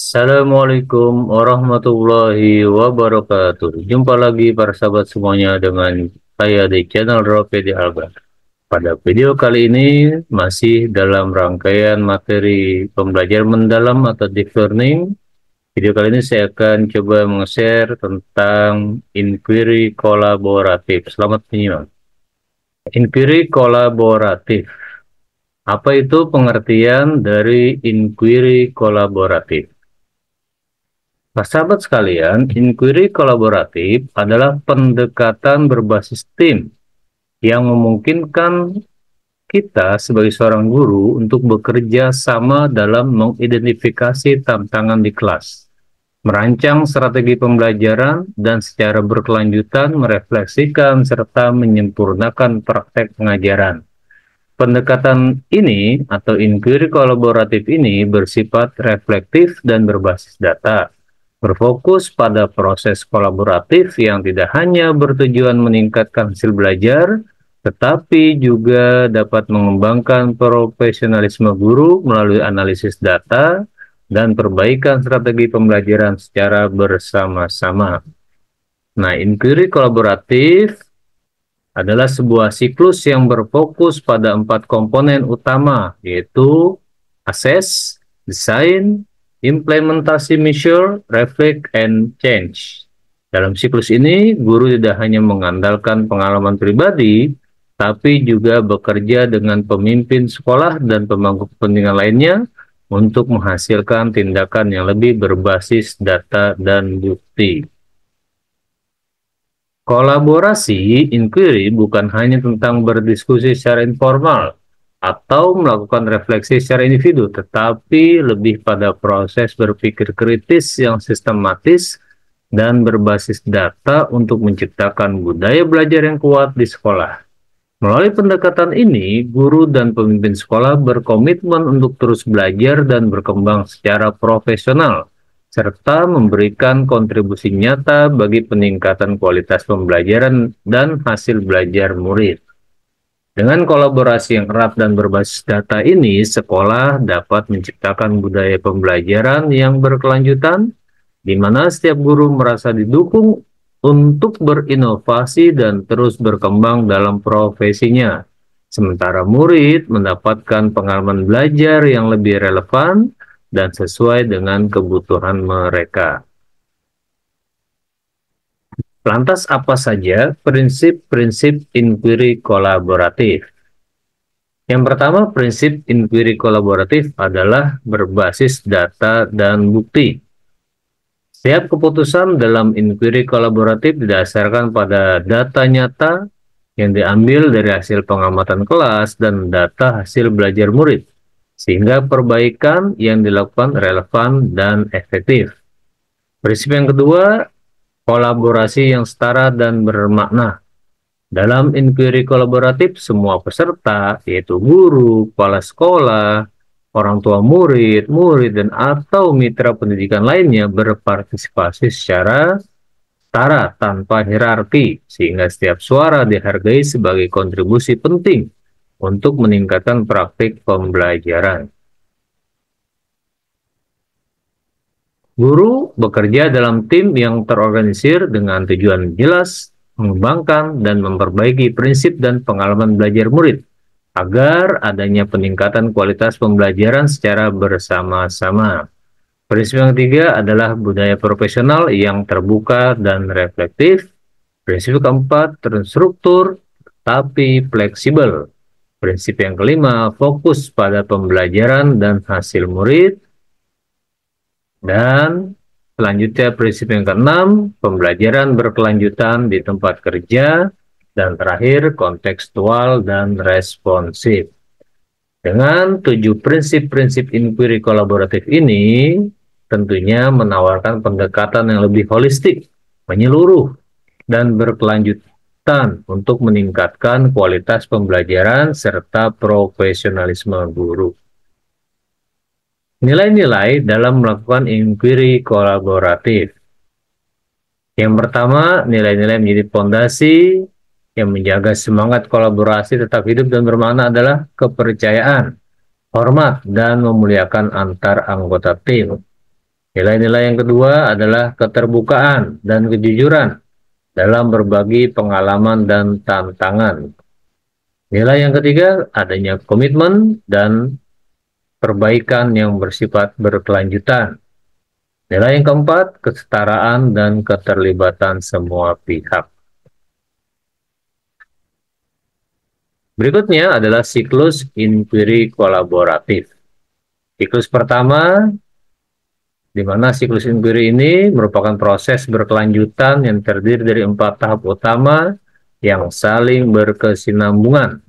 Assalamualaikum warahmatullahi wabarakatuh. Jumpa lagi para sahabat semuanya dengan saya di channel Ropedia Alba. Pada video kali ini masih dalam rangkaian materi pembelajaran mendalam atau deep learning. Video kali ini saya akan coba meng-share tentang inquiry kolaboratif. Selamat menyimak. Inquiry kolaboratif. Apa itu pengertian dari inquiry kolaboratif? Nah, sahabat sekalian, inquiry kolaboratif adalah pendekatan berbasis tim yang memungkinkan kita sebagai seorang guru untuk bekerja sama dalam mengidentifikasi tantangan di kelas, merancang strategi pembelajaran, dan secara berkelanjutan merefleksikan serta menyempurnakan praktek pengajaran. Pendekatan ini atau inquiry kolaboratif ini bersifat reflektif dan berbasis data, berfokus pada proses kolaboratif yang tidak hanya bertujuan meningkatkan hasil belajar, tetapi juga dapat mengembangkan profesionalisme guru melalui analisis data dan perbaikan strategi pembelajaran secara bersama-sama. Nah, inquiry kolaboratif adalah sebuah siklus yang berfokus pada 4 komponen utama, yaitu assess, design, implementasi, measure, reflect, and change. Dalam siklus ini, guru tidak hanya mengandalkan pengalaman pribadi, tapi juga bekerja dengan pemimpin sekolah dan pemangku kepentingan lainnya untuk menghasilkan tindakan yang lebih berbasis data dan bukti. Kolaborasi inquiry bukan hanya tentang berdiskusi secara informal atau melakukan refleksi secara individu, tetapi lebih pada proses berpikir kritis yang sistematis dan berbasis data untuk menciptakan budaya belajar yang kuat di sekolah. Melalui pendekatan ini, guru dan pemimpin sekolah berkomitmen untuk terus belajar dan berkembang secara profesional, serta memberikan kontribusi nyata bagi peningkatan kualitas pembelajaran dan hasil belajar murid. Dengan kolaborasi yang erat dan berbasis data ini, sekolah dapat menciptakan budaya pembelajaran yang berkelanjutan, di mana setiap guru merasa didukung untuk berinovasi dan terus berkembang dalam profesinya, sementara murid mendapatkan pengalaman belajar yang lebih relevan dan sesuai dengan kebutuhan mereka. Lantas apa saja prinsip-prinsip inquiry kolaboratif? Yang pertama, prinsip inquiry kolaboratif adalah berbasis data dan bukti. Setiap keputusan dalam inquiry kolaboratif didasarkan pada data nyata yang diambil dari hasil pengamatan kelas dan data hasil belajar murid, sehingga perbaikan yang dilakukan relevan dan efektif. Prinsip yang kedua, kolaborasi yang setara dan bermakna. Dalam inquiry kolaboratif, semua peserta, yaitu guru, kepala sekolah, orang tua murid, dan atau mitra pendidikan lainnya berpartisipasi secara setara tanpa hierarki, sehingga setiap suara dihargai sebagai kontribusi penting untuk meningkatkan praktik pembelajaran. Guru bekerja dalam tim yang terorganisir dengan tujuan jelas, mengembangkan dan memperbaiki prinsip dan pengalaman belajar murid, agar adanya peningkatan kualitas pembelajaran secara bersama-sama. Prinsip yang ketiga adalah budaya profesional yang terbuka dan reflektif. Prinsip keempat, terstruktur tapi fleksibel. Prinsip yang kelima, fokus pada pembelajaran dan hasil murid. Dan selanjutnya prinsip yang keenam, pembelajaran berkelanjutan di tempat kerja. Dan terakhir, kontekstual dan responsif. Dengan 7 prinsip-prinsip inquiry kolaboratif ini, tentunya menawarkan pendekatan yang lebih holistik, menyeluruh, dan berkelanjutan untuk meningkatkan kualitas pembelajaran serta profesionalisme guru. Nilai-nilai dalam melakukan inquiry kolaboratif. Yang pertama, nilai-nilai menjadi fondasi yang menjaga semangat kolaborasi tetap hidup dan bermakna adalah kepercayaan, hormat, dan memuliakan antar anggota tim. Nilai-nilai yang kedua adalah keterbukaan dan kejujuran dalam berbagi pengalaman dan tantangan. Nilai yang ketiga adanya komitmen dan perbaikan yang bersifat berkelanjutan. Nilai yang keempat, kesetaraan dan keterlibatan semua pihak. Berikutnya adalah siklus inquiry kolaboratif. Siklus pertama, di mana siklus inquiry ini merupakan proses berkelanjutan yang terdiri dari 4 tahap utama yang saling berkesinambungan,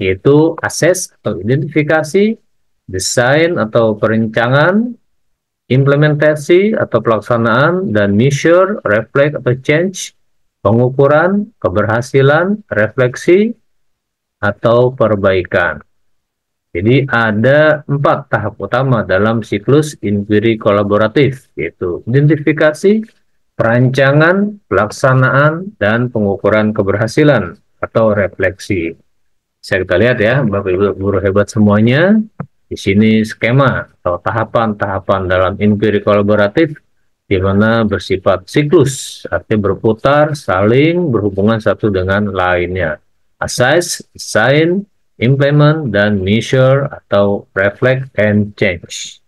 yaitu assess atau identifikasi, desain atau perencanaan, implementasi atau pelaksanaan, dan measure, reflect atau change, pengukuran, keberhasilan, refleksi, atau perbaikan. Jadi ada 4 tahap utama dalam siklus inquiry kolaboratif, yaitu identifikasi, perancangan, pelaksanaan, dan pengukuran keberhasilan atau refleksi. Bisa kita lihat ya, Bapak Ibu guru hebat semuanya, di sini skema atau tahapan-tahapan dalam inquiry kolaboratif di mana bersifat siklus, artinya berputar, saling berhubungan satu dengan lainnya. Assess, design, implement, dan measure atau reflect and change.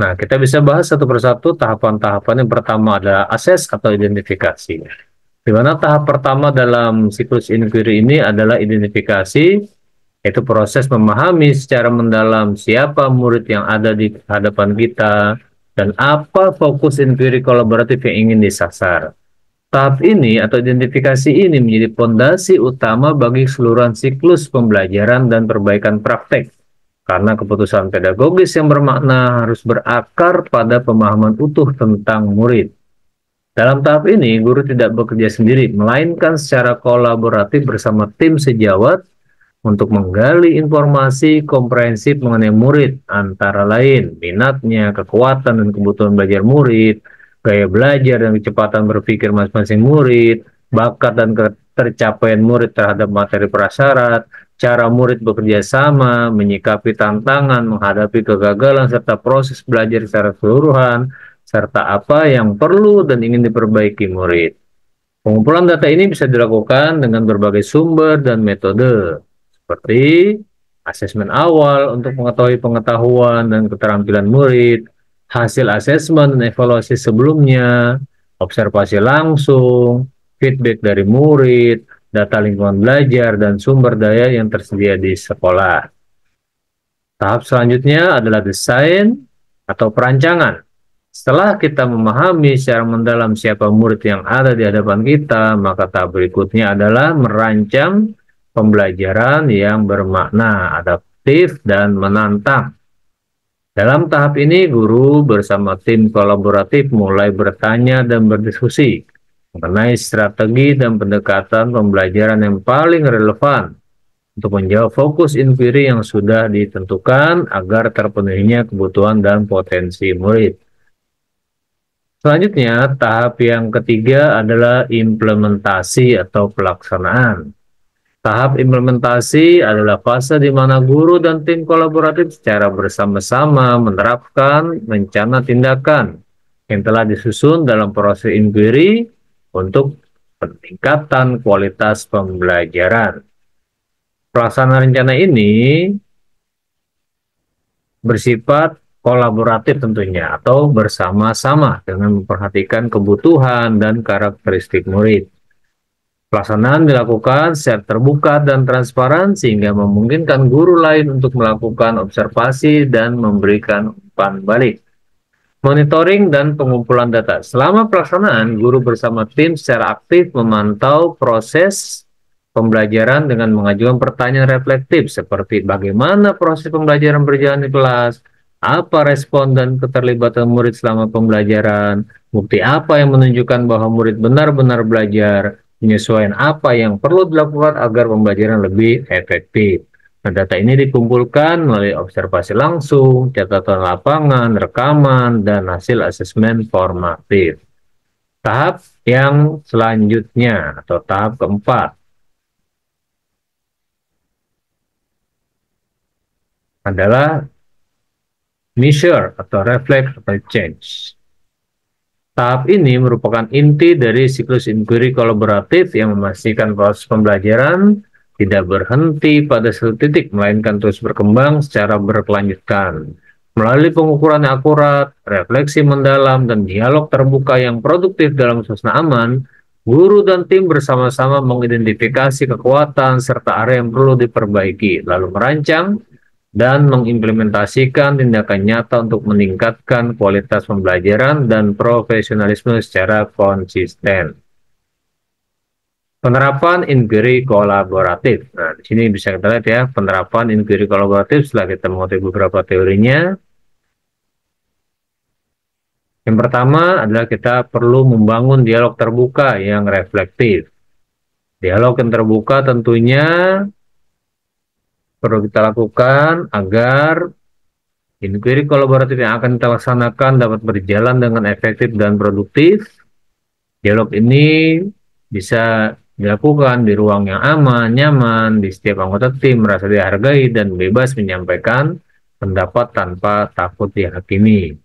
Nah, kita bisa bahas satu persatu tahapan-tahapan. Yang pertama adalah assess atau identifikasi. Di mana tahap pertama dalam siklus inquiry ini adalah identifikasi, yaitu proses memahami secara mendalam siapa murid yang ada di hadapan kita dan apa fokus inquiry kolaboratif yang ingin disasar. Tahap ini atau identifikasi ini menjadi fondasi utama bagi keseluruhan siklus pembelajaran dan perbaikan praktek. Karena keputusan pedagogis yang bermakna harus berakar pada pemahaman utuh tentang murid. Dalam tahap ini, guru tidak bekerja sendiri, melainkan secara kolaboratif bersama tim sejawat untuk menggali informasi komprehensif mengenai murid, antara lain minatnya, kekuatan dan kebutuhan belajar murid, gaya belajar dan kecepatan berpikir masing-masing murid, bakat dan ketercapaian murid terhadap materi prasyarat, cara murid bekerja sama, menyikapi tantangan, menghadapi kegagalan, serta proses belajar secara keseluruhan, serta apa yang perlu dan ingin diperbaiki murid. Pengumpulan data ini bisa dilakukan dengan berbagai sumber dan metode, seperti asesmen awal untuk mengetahui pengetahuan dan keterampilan murid, hasil asesmen dan evaluasi sebelumnya, observasi langsung, feedback dari murid, data lingkungan belajar, dan sumber daya yang tersedia di sekolah. Tahap selanjutnya adalah desain atau perancangan. Setelah kita memahami secara mendalam siapa murid yang ada di hadapan kita, maka tahap berikutnya adalah merancang pembelajaran yang bermakna, adaptif, dan menantang. Dalam tahap ini, guru bersama tim kolaboratif mulai bertanya dan berdiskusi mengenai strategi dan pendekatan pembelajaran yang paling relevan untuk menjawab fokus inquiry yang sudah ditentukan agar terpenuhinya kebutuhan dan potensi murid. Selanjutnya, tahap yang ketiga adalah implementasi atau pelaksanaan. Tahap implementasi adalah fase di mana guru dan tim kolaboratif secara bersama-sama menerapkan rencana tindakan yang telah disusun dalam proses inquiry untuk peningkatan kualitas pembelajaran. Pelaksanaan rencana ini bersifat kolaboratif tentunya atau bersama-sama dengan memperhatikan kebutuhan dan karakteristik murid. Pelaksanaan dilakukan secara terbuka dan transparan sehingga memungkinkan guru lain untuk melakukan observasi dan memberikan umpan balik. Monitoring dan pengumpulan data. Selama pelaksanaan, guru bersama tim secara aktif memantau proses pembelajaran dengan mengajukan pertanyaan reflektif seperti bagaimana proses pembelajaran berjalan di kelas, apa respon dan keterlibatan murid selama pembelajaran, bukti apa yang menunjukkan bahwa murid benar-benar belajar, penyesuaian apa yang perlu dilakukan agar pembelajaran lebih efektif. Nah, data ini dikumpulkan melalui observasi langsung, catatan lapangan, rekaman, dan hasil asesmen formatif. Tahap yang selanjutnya atau tahap keempat adalah measure atau reflect atau change. Tahap ini merupakan inti dari siklus inquiry kolaboratif yang memastikan proses pembelajaran tidak berhenti pada satu titik, melainkan terus berkembang secara berkelanjutan. Melalui pengukuran yang akurat, refleksi mendalam, dan dialog terbuka yang produktif dalam suasana aman, guru dan tim bersama-sama mengidentifikasi kekuatan serta area yang perlu diperbaiki, lalu merancang dan mengimplementasikan tindakan nyata untuk meningkatkan kualitas pembelajaran dan profesionalisme secara konsisten. Penerapan inquiry kolaboratif. Nah, di sini bisa kita lihat ya, penerapan inquiry kolaboratif setelah kita mengetahui beberapa teorinya. Yang pertama adalah kita perlu membangun dialog terbuka yang reflektif. Dialog yang terbuka tentunya perlu kita lakukan agar inquiry kolaboratif yang akan kita laksanakan dapat berjalan dengan efektif dan produktif. Dialog ini bisa dilakukan di ruang yang aman, nyaman, di setiap anggota tim merasa dihargai dan bebas menyampaikan pendapat tanpa takut dihakimi.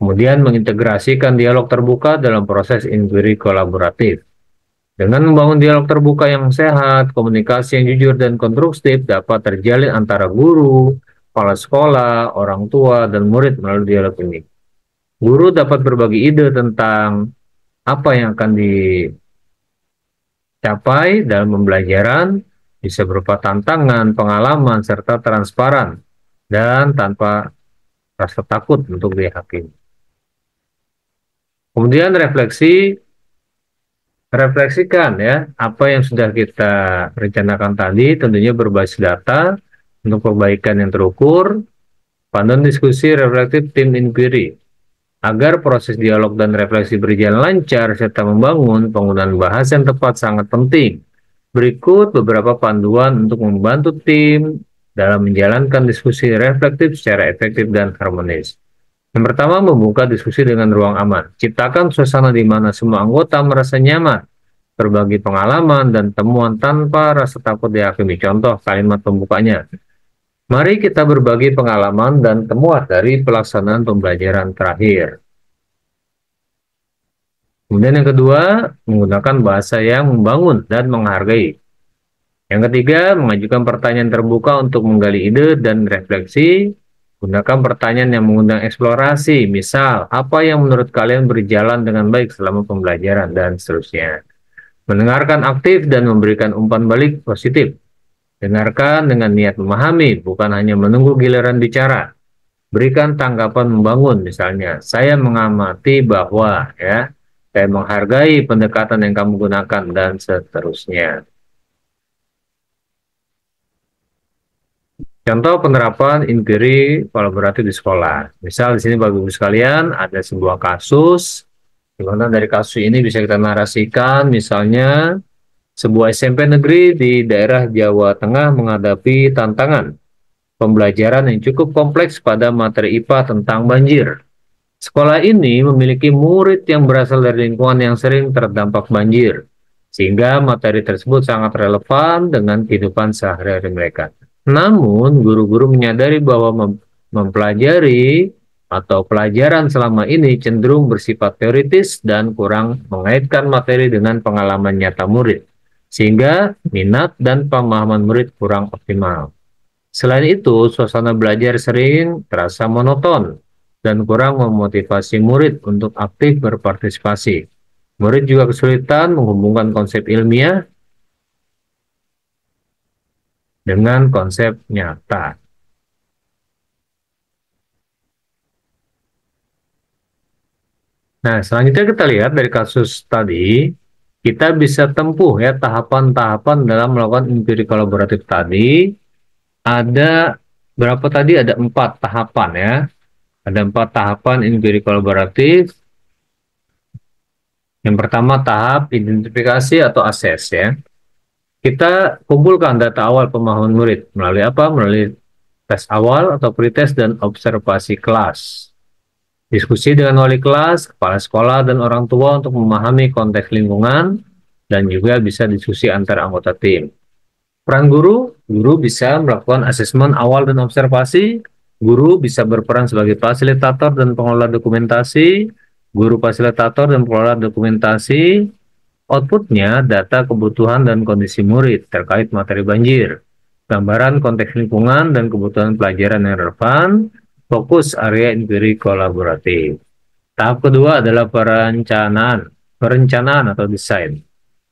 Kemudian mengintegrasikan dialog terbuka dalam proses inquiry kolaboratif. Dengan membangun dialog terbuka yang sehat, komunikasi yang jujur dan konstruktif dapat terjalin antara guru, kepala sekolah, orang tua, dan murid melalui dialog ini. Guru dapat berbagi ide tentang apa yang akan dicapai dalam pembelajaran, bisa berupa tantangan, pengalaman, serta transparan, dan tanpa rasa takut untuk dihakimi. Kemudian refleksikan ya, apa yang sudah kita rencanakan tadi, tentunya berbasis data untuk perbaikan yang terukur, panduan diskusi reflektif tim inquiry. Agar proses dialog dan refleksi berjalan lancar serta membangun, penggunaan bahasa yang tepat sangat penting. Berikut beberapa panduan untuk membantu tim dalam menjalankan diskusi reflektif secara efektif dan harmonis. Yang pertama, membuka diskusi dengan ruang aman. Ciptakan suasana di mana semua anggota merasa nyaman, berbagi pengalaman dan temuan tanpa rasa takut dihakimi. Contoh kalimat pembukanya. Mari kita berbagi pengalaman dan temuan dari pelaksanaan pembelajaran terakhir. Kemudian yang kedua, menggunakan bahasa yang membangun dan menghargai. Yang ketiga, mengajukan pertanyaan terbuka untuk menggali ide dan refleksi. Gunakan pertanyaan yang mengundang eksplorasi, misal, apa yang menurut kalian berjalan dengan baik selama pembelajaran, dan seterusnya. Mendengarkan aktif dan memberikan umpan balik positif. Dengarkan dengan niat memahami, bukan hanya menunggu giliran bicara. Berikan tanggapan membangun, misalnya, saya mengamati bahwa, ya, saya menghargai pendekatan yang kamu gunakan, dan seterusnya. Contoh penerapan inquiry kolaboratif di sekolah. Misal di sini Bapak Ibu sekalian ada sebuah kasus, di mana dari kasus ini bisa kita narasikan, misalnya sebuah SMP negeri di daerah Jawa Tengah menghadapi tantangan pembelajaran yang cukup kompleks pada materi IPA tentang banjir. Sekolah ini memiliki murid yang berasal dari lingkungan yang sering terdampak banjir, sehingga materi tersebut sangat relevan dengan kehidupan sehari-hari mereka. Namun, guru-guru menyadari bahwa mempelajari atau pelajaran selama ini cenderung bersifat teoritis dan kurang mengaitkan materi dengan pengalaman nyata murid, sehingga minat dan pemahaman murid kurang optimal. Selain itu, suasana belajar sering terasa monoton dan kurang memotivasi murid untuk aktif berpartisipasi. Murid juga kesulitan menghubungkan konsep ilmiah dengan konsep nyata. Nah, selanjutnya kita lihat dari kasus tadi, kita bisa tempuh ya tahapan-tahapan dalam melakukan inquiry kolaboratif tadi. Ada berapa tadi? Ada 4 tahapan ya. Ada 4 tahapan inquiry kolaboratif. Yang pertama tahap identifikasi atau assess ya. Kita kumpulkan data awal pemahaman murid melalui apa? Melalui tes awal atau pretest dan observasi kelas. Diskusi dengan wali kelas, kepala sekolah, dan orang tua untuk memahami konteks lingkungan, dan juga bisa diskusi antar anggota tim. Peran guru bisa melakukan asesmen awal dan observasi, Guru bisa berperan sebagai fasilitator dan pengelola dokumentasi. Guru fasilitator dan pengelola dokumentasi, outputnya data kebutuhan dan kondisi murid terkait materi banjir, gambaran konteks lingkungan dan kebutuhan pelajaran yang relevan, fokus area inquiry kolaboratif. Tahap kedua adalah perencanaan atau desain.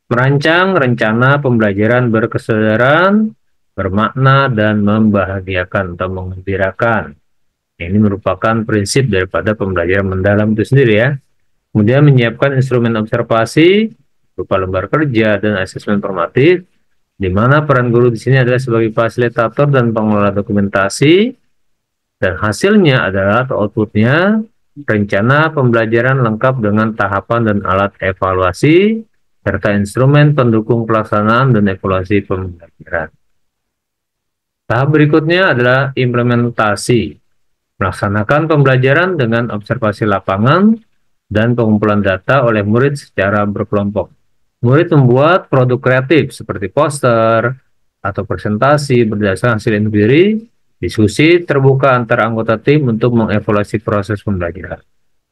Merancang rencana pembelajaran berkesadaran, bermakna, dan membahagiakan atau mengembirakan. Ini merupakan prinsip daripada pembelajaran mendalam itu sendiri ya. Kemudian menyiapkan instrumen observasi, berupa lembar kerja dan asesmen formatif, di mana peran guru di sini adalah sebagai fasilitator dan pengelola dokumentasi, dan hasilnya adalah atau outputnya rencana pembelajaran lengkap dengan tahapan dan alat evaluasi, serta instrumen pendukung pelaksanaan dan evaluasi pembelajaran. Tahap berikutnya adalah implementasi, melaksanakan pembelajaran dengan observasi lapangan dan pengumpulan data oleh murid secara berkelompok. Murid membuat produk kreatif seperti poster atau presentasi berdasarkan hasil inquiry, diskusi terbuka antar anggota tim untuk mengevaluasi proses pembelajaran.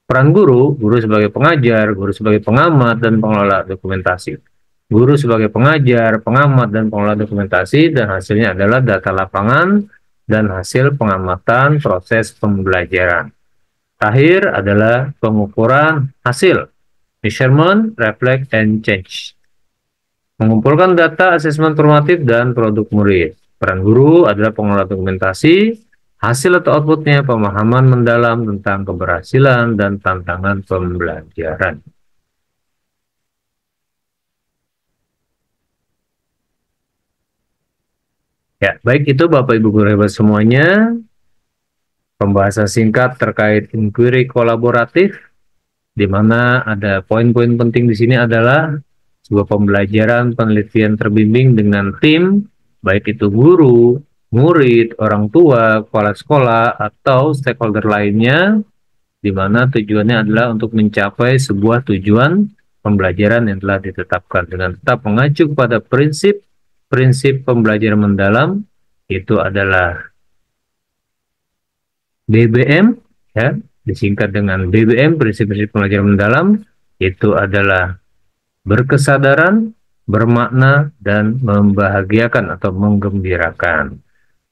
Peran guru sebagai pengajar, guru sebagai pengamat dan pengelola dokumentasi. Guru sebagai pengajar, pengamat, dan pengelola dokumentasi, dan hasilnya adalah data lapangan dan hasil pengamatan proses pembelajaran. Terakhir adalah pengukuran hasil, measurement, reflect, and change. Mengumpulkan data asesmen formatif dan produk murid. Peran guru adalah pengelola dokumentasi, hasil atau outputnya pemahaman mendalam tentang keberhasilan dan tantangan pembelajaran. Ya, baik itu Bapak Ibu guru hebat semuanya. Pembahasan singkat terkait inquiry kolaboratif, di mana ada poin-poin penting di sini adalah sebuah pembelajaran penelitian terbimbing dengan tim, baik itu guru, murid, orang tua, kepala sekolah, atau stakeholder lainnya, di mana tujuannya adalah untuk mencapai sebuah tujuan pembelajaran yang telah ditetapkan dengan tetap mengacu kepada prinsip pembelajaran mendalam, itu adalah BBM, ya, disingkat dengan BBM, prinsip-prinsip pembelajaran mendalam, itu adalah berkesadaran, bermakna, dan membahagiakan atau menggembirakan.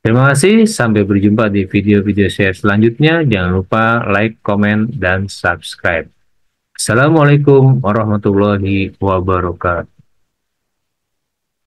Terima kasih, sampai berjumpa di video-video saya selanjutnya. Jangan lupa like, komen, dan subscribe. Assalamualaikum warahmatullahi wabarakatuh.